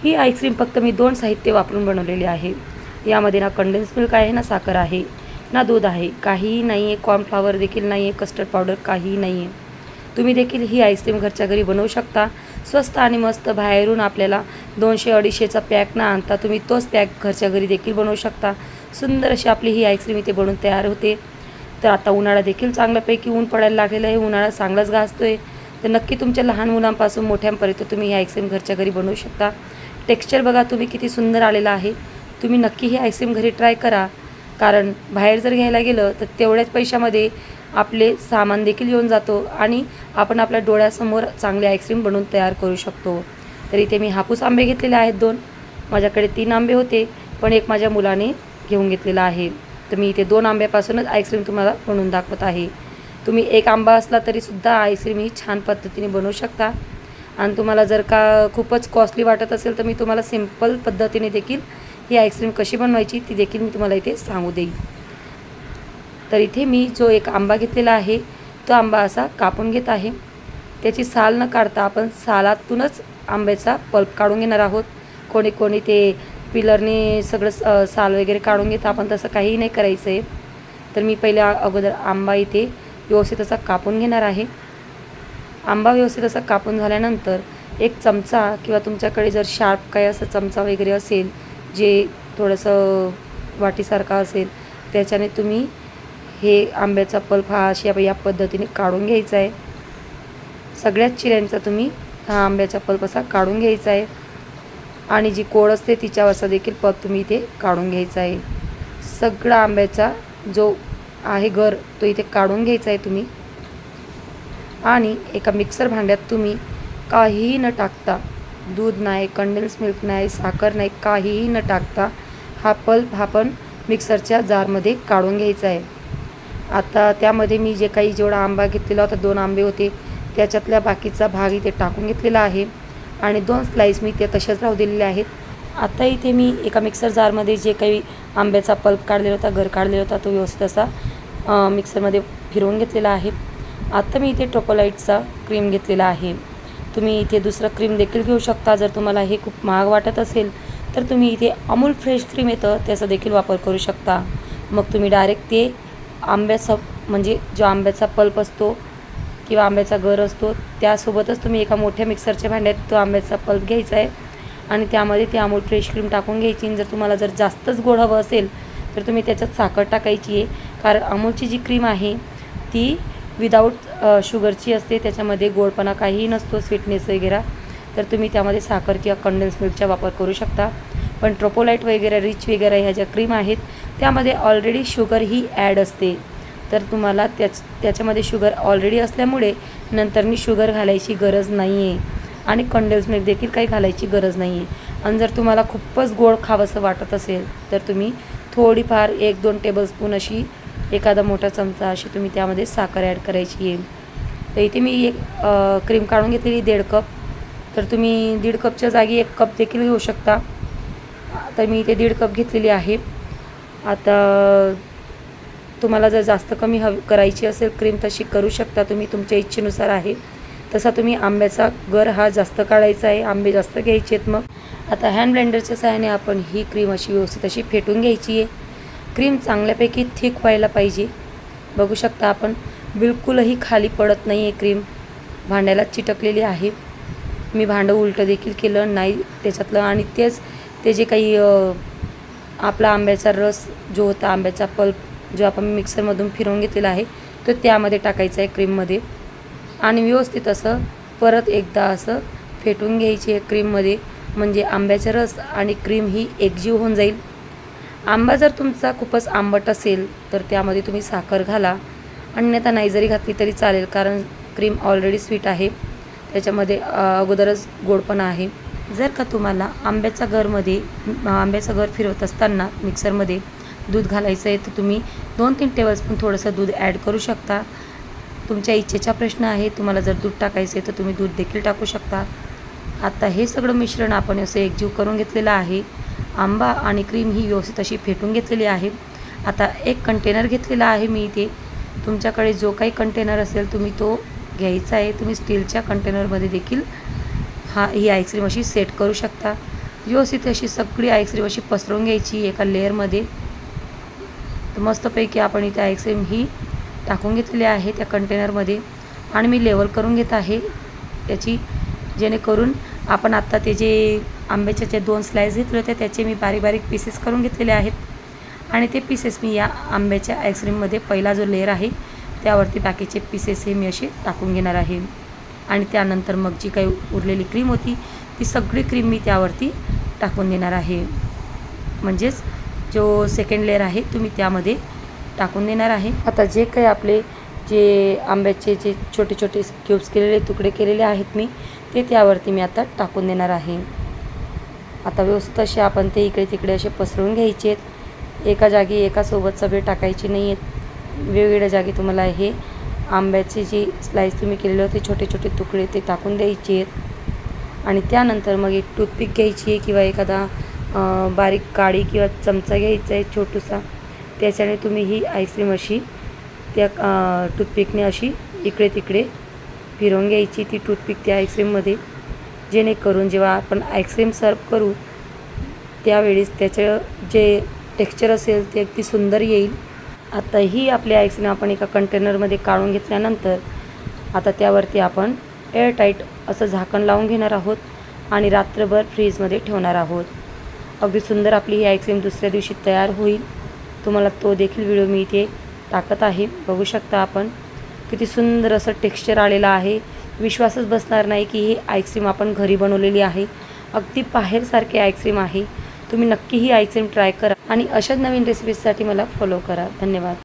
ही ice cream फक्त मी 2 साहित्य वापरून बनवलेली आहे। यामध्ये ना कंडेन्स मिल्क आहे, ना साखर आहे, ना दूध आहे, काहीही नाही आहे, कॉर्नफ्लॉवर देखील नाही आहे, कस्टर्ड पावडर काहीही नाही आहे। तुम्ही देखील ही आईस्क्रीम घरच्या घरी बनवू शकता। स्वस्त आणि मस्त। बाहेरून आपल्याला 200-250चा पॅक ना आणता तुम्ही तोच पॅक घरच्या घरी देखील बनवू शकता। सुंदर अशी आपली ही आईस्क्रीम इथे बनून तयार होते। तर आता उन्हाळा देखील चांगल्यापैकी ऊन पडायला लागलेलं आहे, उन्हाळा चांगलाच गाजतोय। तर नक्की तुमच्या लहान मुलांपासून मोठ्यांपर्यंत तुम्ही ही आईस्क्रीम घरच्या घरी बनवू शकता। टेक्स्चर बघा तुम्ही किती सुंदर आलेलं आहे। तुम्ही नक्की ही आईस्क्रीम घरी ट्राय करा, कारण बाहेर जर घ्यायला गेलं तर तेवढ्याच पैशामध्ये आपले सामान देखील येऊन जातो आणि आपण आपल्या डोळ्यासमोर चांगली आईस्क्रीम बनवून तयार करू शकतो। तर इथे मी हापूस आंबे घेतलेले आहेत 2। माझ्याकडे 3 आंबे होते, पण एक माझ्या मुलाने घेऊन घेतलेला आहे। तर मी इथे 2 आंब्यापासूनच आईस्क्रीम तुम्हाला बनवून दाखवत आहे। तुम्ही एक आंबा असला तरीसुद्धा आईस्क्रीम ही छान पद्धतीने बनवू शकता। आणि तुम्हाला जर का खूपच कॉस्टली वाटत असेल तर मी तुम्हाला सिंपल पद्धतीने देखील ही आईस्क्रीम कशी बनवायची ती देखील मी तुम्हाला इथे सांगू देईन। तर इथे मी जो एक आंबा घेतलेला आहे तो आंबा असा कापून घेत आहे। त्याची साल न काढता आपण सालातूनच आंब्याचा पल्प काढून घेणार आहोत। कोणी कोणी ते पिलरने सगळं साल वगैरे काढून घेतं, आपण तसं काहीही नाही करायचं आहे। तर मी पहिल्या अगोदर आंबा इथे व्यवस्थित असा कापून घेणार आहे। आंबा व्यवस्थित असा कापून झाल्यानंतर एक चमचा किंवा तुमच्याकडे जर शार्प काही असं चमचा वगैरे असेल जे थोडंसं वाटीसारखा असेल त्याच्याने तुम्ही हे आंब्याचा पल्प हा अशा या पद्धतीने काढून घ्यायचा आहे। सगळ्याच चिऱ्यांचा तुम्ही हा आंब्याचा पल्प असा काढून घ्यायचा आहे आणि जी कोड असते तिच्यावर असा देखील पल्प तुम्ही इथे काढून घ्यायचा आहे। सगळा आंब्याचा जो आहे गर तो इथे काढून घ्यायचा आहे तुम्ही। आणि एका मिक्सर भांड्यात तुम्ही काहीही न टाकता, दूध नाही, कंडेन्स मिल्क नाही, साखर नाही, काहीही न टाकता हा पल्प आपण मिक्सरच्या जारमध्ये काढून घ्यायचा आहे। आता त्यामध्ये मी जे काही जेवढा आंबा घेतलेला होता 2 आंबे होते त्याच्यातल्या बाकीचा भाग इथे टाकून घेतलेला आहे आणि 2 स्लाईस मी ते तशाच राहू दिलेले आहेत। आता इथे मी एका मिक्सर जारमध्ये जे काही आंब्याचा पल्प काढलेला होता, गर काढलेला होता तो व्यवस्थित असा मिक्सरमध्ये फिरवून घेतलेला आहे। आता मी इथे ट्रोपोलाइटचा क्रीम घेतलेला आहे। तुम्ही इथे दुसरं क्रीम देखील घेऊ शकता। जर तुम्हाला हे खूप महाग वाटत असेल तर तुम्ही इथे अमूल फ्रेश क्रीम येतं त्याचा देखील वापर करू शकता। मग तुम्ही डायरेक्ट ते आंब्याचा म्हणजे जो आंब्याचा पल्प असतो किंवा आंब्याचा गर असतो त्यासोबतच तुम्ही एका मोठ्या मिक्सरच्या भांड्यात तो आंब्याचा पल्प घ्यायचा आहे आणि त्यामध्ये ती अमूल फ्रेश क्रीम टाकून घ्यायची। आणि जर तुम्हाला जर जास्तच गोड हवं असेल तर तुम्ही त्याच्यात साखर टाकायची आहे, कारण अमूलची जी क्रीम आहे ती विदाऊट शुगरची असते, त्याच्यामध्ये गोडपणा काहीही नसतो, स्वीटनेस वगैरे। तर तुम्ही त्यामध्ये साखर किंवा कंडेन्स मिल्कचा वापर करू शकता। पण ट्रोपोलाइट वगैरे रिच वगैरे ह्या ज्या क्रीम आहेत त्यामध्ये ऑलरेडी शुगर ही ॲड असते, तर तुम्हाला त्याच्यामध्ये शुगर ऑलरेडी असल्यामुळे नंतरनी शुगर घालायची गरज नाही आहे आणि कंडेन्स मिल्क देखील काही घालायची गरज नाही आहे। आणि जर तुम्हाला खूपच गोड खावंसं वाटत असेल तर तुम्ही थोडीफार 1-2 टेबलस्पून अशी एखादा मोठा चमचा अशी तुम्ही त्यामध्ये साखर ॲड करायची आहे। तर इथे मी एक क्रीम काढून घेतलेली 1.5 कप, तर तुम्ही 1.5 कपच्या जागी 1 कप देखील घेऊ शकता। तर मी इथे 1.5 कप घेतलेली आहे। आता तुम्हाला जर जास्त कमी करायची असेल क्रीम तशी करू शकता तुम्ही, तुमच्या इच्छेनुसार आहे तसा। तुम्ही आंब्याचा गर हा जास्त काढायचा आहे, आंबे जास्त घ्यायचे आहेत। मग आता हँड ब्लेंडरच्या सहाय्याने आपण ही क्रीम अशी व्यवस्थित अशी फेटून घ्यायची आहे। क्रीम चांगल्यापैकी थिक व्हायला पाहिजे। बघू शकता आपण बिलकुलही खाली पडत नाही आहे, क्रीम भांड्याला चिटकलेली आहे। मी भांडं उलटं देखील केलं नाही त्याच्यातलं आणि ते जे काही आपला आंब्याचा रस जो होता, आंब्याचा पल्प जो आपण मिक्सरमधून फिरवून घेतलेला आहे तो त्यामध्ये टाकायचा आहे क्रीममध्ये आणि व्यवस्थित असं परत एकदा असं फेटून घ्यायची आहे क्रीममध्ये, म्हणजे आंब्याचा रस आणि क्रीम ही एकजीव होऊन जाईल। आंबा जर तुमचा खूपच आंबट असेल तर त्यामध्ये तुम्ही साखर घाला, अन्यथा नाही जरी घातली तरी चालेल, कारण क्रीम ऑलरेडी स्वीट आहे, त्याच्यामध्ये अगोदरच गोडपणा आहे। जर का तुम्हाला आंब्याचा गर फिरवत असताना मिक्सरमध्ये दूध घालायचं आहे तर तुम्ही 2-3 टेबलस्पून थोडंसं दूध ॲड करू शकता। तुमच्या इच्छेचा प्रश्न आहे, तुम्हाला जर दूध टाकायचं आहे तर तुम्ही दूध देखील टाकू शकता। आता हे सगळं मिश्रण आपण असं एकजीव करून घेतलेलं आहे। आंबा आणि क्रीम ही व्यवस्थित अशी फेटून घेतलेली आहे। आता एक कंटेनर घेतलेला आहे मी इथे, तुमच्याकडे जो काही कंटेनर असेल तुम्ही तो घ्यायचा आहे। तुम्ही स्टीलच्या कंटेनरमध्ये देखील ही आईस्क्रीम अशी सेट करू शकता। व्यवस्थित अशी सगळी आईस्क्रीम अशी पसरवून घ्यायची एका लेअरमध्ये. तर मस्तपैकी आपण इथे आईस्क्रीम ही टाकून घेतलेली आहे त्या कंटेनरमध्ये आणि मी लेवल करून घेत आहे त्याची, जेणेकरून आपण आत्ता ते जे आंब्याचे जे 2 स्लाईस घेतले होते त्याचे मी बारीक बारीक पीसेस करून घेतलेले आहेत आणि ते पीसेस मी या आंब्याच्या आईस्क्रीममध्ये पहिला जो लेअर आहे त्यावरती बाकीचे पीसेस हे मी असे टाकून घेणार आहे. आणि त्यानंतर मग जी काही उरलेली क्रीम होती ती सगळी क्रीम मी त्यावरती टाकून देणार आहे. म्हणजेच जो सेकंड लेअर आहे तुम्ही त्यामध्ये टाकून देणार आहे. आता जे काही आपले जे आंब्याचे जे छोटे छोटे क्यूब्स केलेले तुकडे केलेले आहेत मी ते त्यावरती मी आता टाकून देणार आहे. आता व्यवस्थित असे आपण ते इकडे तिकडे असे पसरवून घ्यायचे आहेत. एका जागी एकासोबत सगळे टाकायचे नाही आहेत. वेगवेगळ्या जागी तुम्हाला हे आंब्याचे जे स्लाईस तुम्ही केलेले होते छोटे छोटे तुकडे ते टाकून द्यायचे आहेत. आणि त्यानंतर मग एक टूथपिक घ्यायची आहे किंवा एखादा बारीक काडी किंवा चमचा घ्यायचा आहे छोटूसा. त्याच्याने तुम्ही ही आईस्क्रीम अशी त्या टूथपिकने अशी इकडे तिकडे फिरवून घ्यायची ती टूथपिक त्या आईस्क्रीममध्ये, जेणेकरून जेव्हा आपण आईस्क्रीम सर्व करू त्यावेळेस त्याचं जे टेक्स्चर असेल ते अगदी सुंदर येईल. आता ही आपली आईस्क्रीम आपण एका कंटेनरमध्ये काढून घेतल्यानंतर आता त्यावरती आपण एअरटाईट असं झाकण लावून घेणार आहोत आणि रात्रभर फ्रीजमध्ये ठेवणार आहोत. अगदी सुंदर आपली ही आईस्क्रीम दुसऱ्या दिवशी तयार होईल. तुम्हाला तो देखील व्हिडिओ मी इथे टाकत आहे, बघू शकता आपण. किती सुंदर असं टेक्स्चर आलेलं आहे. विश्वासच बसणार नाही की ही आईस्क्रीम आपण घरी बनवलेली आहे. अगदी बाहेरसारखी आईस्क्रीम आहे. तुम्ही नक्की ही आईस्क्रीम ट्राय करा आणि अशाच नवीन रेसिपीजसाठी मला फॉलो करा. धन्यवाद.